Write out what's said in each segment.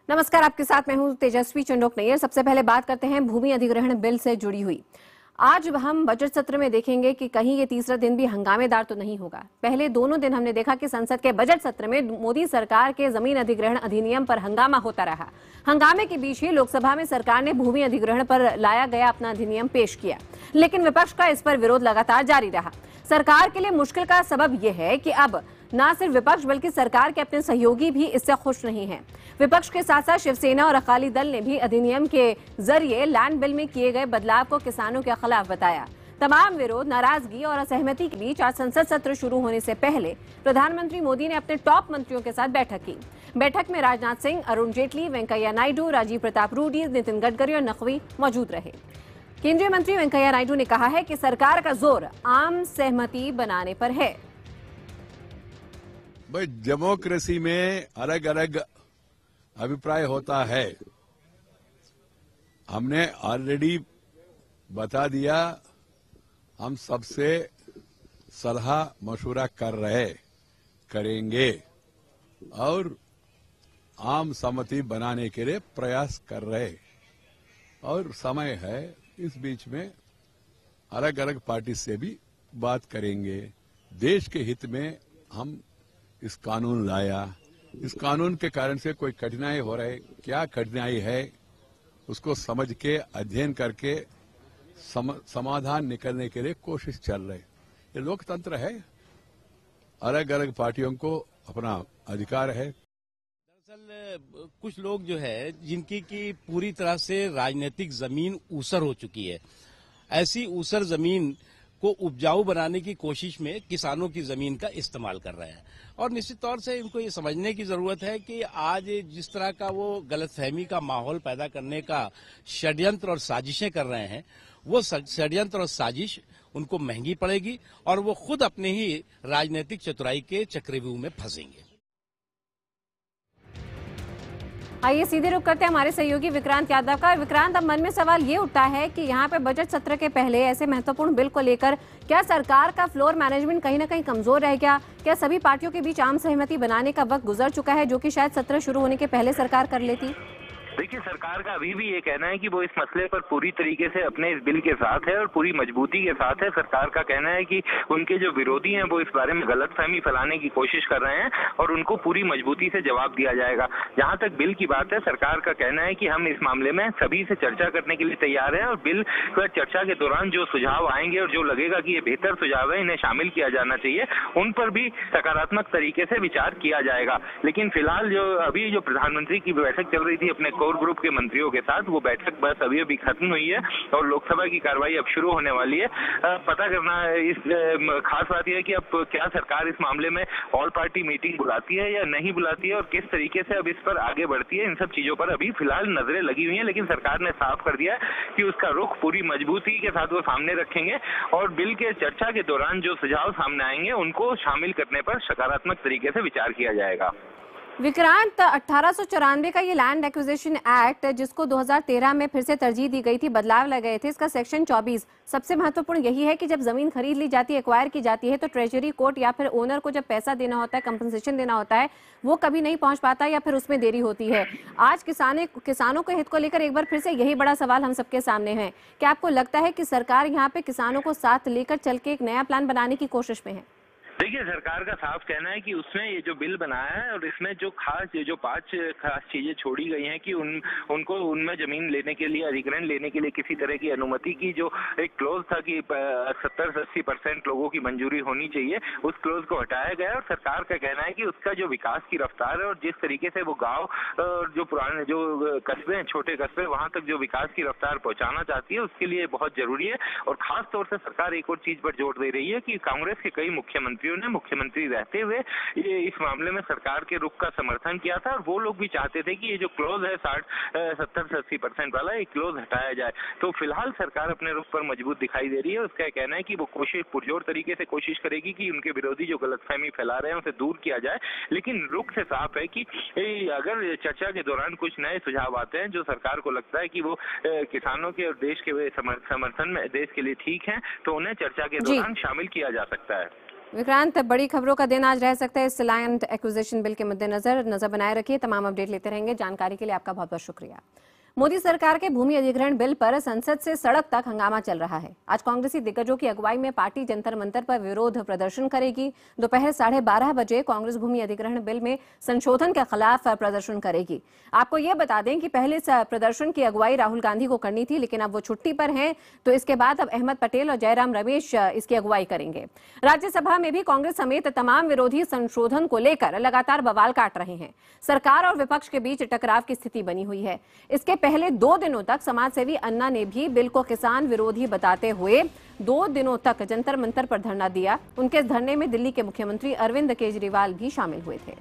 नमस्कार, आपके साथ मैं हूं तेजस्वी चंडोक नैयर। सबसे पहले बात करते हैं भूमि अधिग्रहण बिल से जुड़ी हुई। आज हम बजट सत्र में देखेंगे कि कहीं ये तीसरा दिन भी हंगामेदार तो नहीं होगा। पहले दोनों दिन हमने देखा कि संसद के बजट सत्र में मोदी सरकार के जमीन अधिग्रहण अधिनियम पर हंगामा होता रहा। हंगामे के बीच ही लोकसभा में सरकार ने भूमि अधिग्रहण पर लाया गया अपना अधिनियम पेश किया, लेकिन विपक्ष का इस पर विरोध लगातार जारी रहा। सरकार के लिए मुश्किल का सबब यह है कि अब न सिर्फ विपक्ष बल्कि सरकार के अपने सहयोगी भी इससे खुश नहीं हैं। विपक्ष के साथ साथ शिवसेना और अकाली दल ने भी अधिनियम के जरिए लैंड बिल में किए गए बदलाव को किसानों के खिलाफ बताया। तमाम विरोध, नाराजगी और असहमति के बीच आज संसद सत्र शुरू होने से पहले प्रधानमंत्री मोदी ने अपने टॉप मंत्रियों के साथ बैठक की। बैठक में राजनाथ सिंह, अरुण जेटली, वेंकैया नायडू, राजीव प्रताप रूडी, नितिन गडकरी और नकवी मौजूद रहे। केंद्रीय मंत्री वेंकैया नायडू ने कहा है कि सरकार का जोर आम सहमति बनाने पर है। भाई, डेमोक्रेसी में अलग अलग अभिप्राय होता है। हमने ऑलरेडी बता दिया, हम सबसे सलाह मशवरा करेंगे और आम सहमति बनाने के लिए प्रयास कर रहे और समय है। इस बीच में अलग अलग पार्टी से भी बात करेंगे। देश के हित में हम इस कानून लाया। इस कानून के कारण से कोई कठिनाई हो रही, क्या कठिनाई है उसको समझ के अध्ययन करके समाधान निकलने के लिए कोशिश चल रही। ये लोकतंत्र है, अलग अलग पार्टियों को अपना अधिकार है। दरअसल कुछ लोग जो है जिनकी की पूरी तरह से राजनीतिक जमीन ऊसर हो चुकी है, ऐसी ऊसर जमीन को उपजाऊ बनाने की कोशिश में किसानों की जमीन का इस्तेमाल कर रहे हैं। और निश्चित तौर से इनको ये समझने की जरूरत है कि आज जिस तरह का वो गलतफहमी का माहौल पैदा करने का षड्यंत्र और साजिशें कर रहे हैं, वो षड्यंत्र और साजिश उनको महंगी पड़ेगी और वो खुद अपने ही राजनीतिक चतुराई के चक्रव्यूह में फंसेंगे। आइए सीधे रुख करते हैं हमारे सहयोगी विक्रांत यादव का। विक्रांत, अब मन में सवाल ये उठता है कि यहाँ पे बजट सत्र के पहले ऐसे महत्वपूर्ण बिल को लेकर क्या सरकार का फ्लोर मैनेजमेंट कहीं ना कहीं कमजोर रह गया? क्या सभी पार्टियों के बीच आम सहमति बनाने का वक्त गुजर चुका है, जो कि शायद सत्र शुरू होने के पहले सरकार कर लेती? देखिए, सरकार का अभी भी ये कहना है कि वो इस मसले पर पूरी तरीके से अपने इस बिल के साथ है और पूरी मजबूती के साथ है। सरकार का कहना है कि उनके जो विरोधी हैं वो इस बारे में गलतफहमी फैलाने की कोशिश कर रहे हैं और उनको पूरी मजबूती से जवाब दिया जाएगा। जहां तक बिल की बात है, सरकार का कहना है कि हम इस मामले में सभी से चर्चा करने के लिए तैयार हैं और बिल पर चर्चा के दौरान जो सुझाव आएंगे और जो लगेगा कि ये बेहतर सुझाव है, इन्हें शामिल किया जाना चाहिए, उन पर भी सकारात्मक तरीके से विचार किया जाएगा। लेकिन फिलहाल जो प्रधानमंत्री की बैठक चल रही थी अपने कोर ग्रुप के मंत्रियों के साथ, वो बैठक बस अभी खत्म हुई है और लोकसभा की कार्रवाई अब शुरू होने वाली है। पता करना है, इस खास बात यह है कि अब क्या सरकार इस मामले में ऑल पार्टी मीटिंग बुलाती है या नहीं बुलाती है और किस तरीके से अब इस पर आगे बढ़ती है। इन सब चीजों पर अभी फिलहाल नजरें लगी हुई हैं, लेकिन सरकार ने साफ कर दिया है कि उसका रुख पूरी मजबूती के साथ वो सामने रखेंगे और बिल के चर्चा के दौरान जो सुझाव सामने आएंगे उनको शामिल करने पर सकारात्मक तरीके से विचार किया जाएगा। विक्रांत, 1894 का ये लैंड एक्विजिशन एक्ट, जिसको 2013 में फिर से तरजीह दी गई थी, बदलाव लाए गए थे, इसका सेक्शन 24 सबसे महत्वपूर्ण यही है कि जब जमीन खरीद ली जाती है, एक्वायर की जाती है, तो ट्रेजरी कोर्ट या फिर ओनर को जब पैसा देना होता है, कंपनसेशन देना होता है, वो कभी नहीं पहुंच पाता या फिर उसमें देरी होती है। आज किसानों के हित को लेकर एक बार फिर से यही बड़ा सवाल हम सबके सामने है। क्या आपको लगता है कि सरकार यहाँ पे किसानों को साथ लेकर चल के एक नया प्लान बनाने की कोशिश में है? देखिए, सरकार का साफ कहना है कि उसने ये जो बिल बनाया है और इसमें जो जो 5 खास चीजें छोड़ी गई हैं कि उनको उनमें जमीन लेने के लिए, अधिग्रहण लेने के लिए किसी तरह की अनुमति की जो एक क्लोज था कि 70-80% लोगों की मंजूरी होनी चाहिए, उस क्लोज को हटाया गया और सरकार का कहना है कि उसका जो विकास की रफ्तार है और जिस तरीके से वो गाँव जो पुराने जो कस्बे हैं, छोटे कस्बे, वहां तक जो विकास की रफ्तार पहुंचाना चाहती है, उसके लिए बहुत जरूरी है। और खास तौर से सरकार एक और चीज पर जोर दे रही है कि कांग्रेस के कई मुख्यमंत्रियों ने मुख्यमंत्री रहते हुए ये इस मामले में सरकार के रुख का समर्थन किया था और वो लोग भी चाहते थे कि ये जो क्लोज है 70-80% वाला, ये क्लोज हटाया जाए। तो फिलहाल सरकार अपने रुख पर मजबूत दिखाई दे रही है। उसका कहना है कि वो कोशिश पुरजोर तरीके से कोशिश करेगी कि उनके विरोधी जो गलतफहमी फैला रहे हैं उसे दूर किया जाए, लेकिन रुख से साफ है कि अगर चर्चा के दौरान कुछ नए सुझाव आते हैं जो सरकार को लगता है कि वो किसानों के और देश के समर्थन में देश के लिए ठीक है, तो उन्हें चर्चा के दौरान शामिल किया जा सकता है। विक्रांत, बड़ी खबरों का दिन आज रह सकता है इस लैंड एक्विजिशन बिल के मद्देनजर। नजर बनाए रखिए, तमाम अपडेट लेते रहेंगे। जानकारी के लिए आपका बहुत बहुत शुक्रिया। मोदी सरकार के भूमि अधिग्रहण बिल पर संसद से सड़क तक हंगामा चल रहा है। आज कांग्रेसी दिग्गजों की अगुवाई में पार्टी जंतर मंतर पर विरोध प्रदर्शन करेगी। दोपहर 12:30 बजे कांग्रेस भूमि अधिग्रहण बिल में संशोधन के खिलाफ प्रदर्शन करेगी। आपको ये बता दें कि पहले इस प्रदर्शन की अगुवाई राहुल गांधी को करनी थी, लेकिन अब वो छुट्टी पर हैं, तो इसके बाद अब अहमद पटेल और जयराम रमेश इसकी अगुवाई करेंगे। राज्यसभा में भी कांग्रेस समेत तमाम विरोधी संशोधन को लेकर लगातार बवाल काट रहे हैं। सरकार और विपक्ष के बीच टकराव की स्थिति बनी हुई है। इसके पहले 2 दिनों तक समाजसेवी अन्ना ने भी बिल को किसान विरोधी बताते हुए 2 दिनों तक जंतर मंतर पर धरना दिया। उनके इस धरने में दिल्ली के मुख्यमंत्री अरविंद केजरीवाल भी शामिल हुए थे।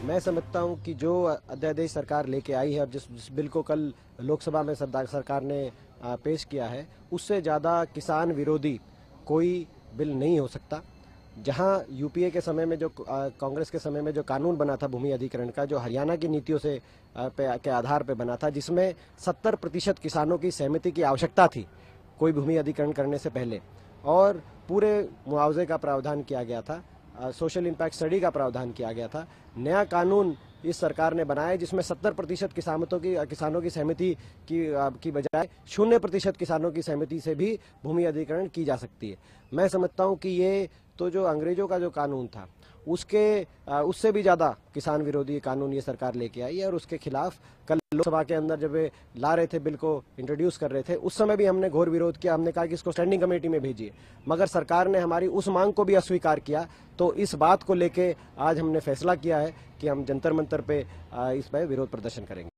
मैं समझता हूं कि जो अध्यादेश सरकार लेके आई है और जिस बिल को कल लोकसभा में सरकार ने पेश किया है, उससे ज़्यादा किसान विरोधी कोई बिल नहीं हो सकता। जहां यूपीए के समय में जो कांग्रेस के समय में जो कानून बना था भूमि अधिग्रहण का, जो हरियाणा की नीतियों से के आधार पर बना था, जिसमें 70% किसानों की सहमति की आवश्यकता थी कोई भूमि अधिग्रहण करने से पहले, और पूरे मुआवजे का प्रावधान किया गया था, सोशल इम्पैक्ट स्टडी का प्रावधान किया गया था। नया कानून इस सरकार ने बनाया जिसमें 70% किसानों की सहमति की बजाय 0% किसानों की सहमति से भी भूमि अधिग्रहण की जा सकती है। मैं समझता हूं कि ये तो जो अंग्रेजों का जो कानून था उससे भी ज्यादा किसान विरोधी कानून ये सरकार लेके आई है, और उसके खिलाफ कल लोकसभा के अंदर जब ला रहे थे बिल को इंट्रोड्यूस कर रहे थे, उस समय भी हमने घोर विरोध किया। हमने कहा कि इसको स्टैंडिंग कमेटी में भेजिए, मगर सरकार ने हमारी उस मांग को भी अस्वीकार किया। तो इस बात को लेके आज हमने फैसला किया है कि हम जंतर मंतर पे इस पर विरोध प्रदर्शन करेंगे।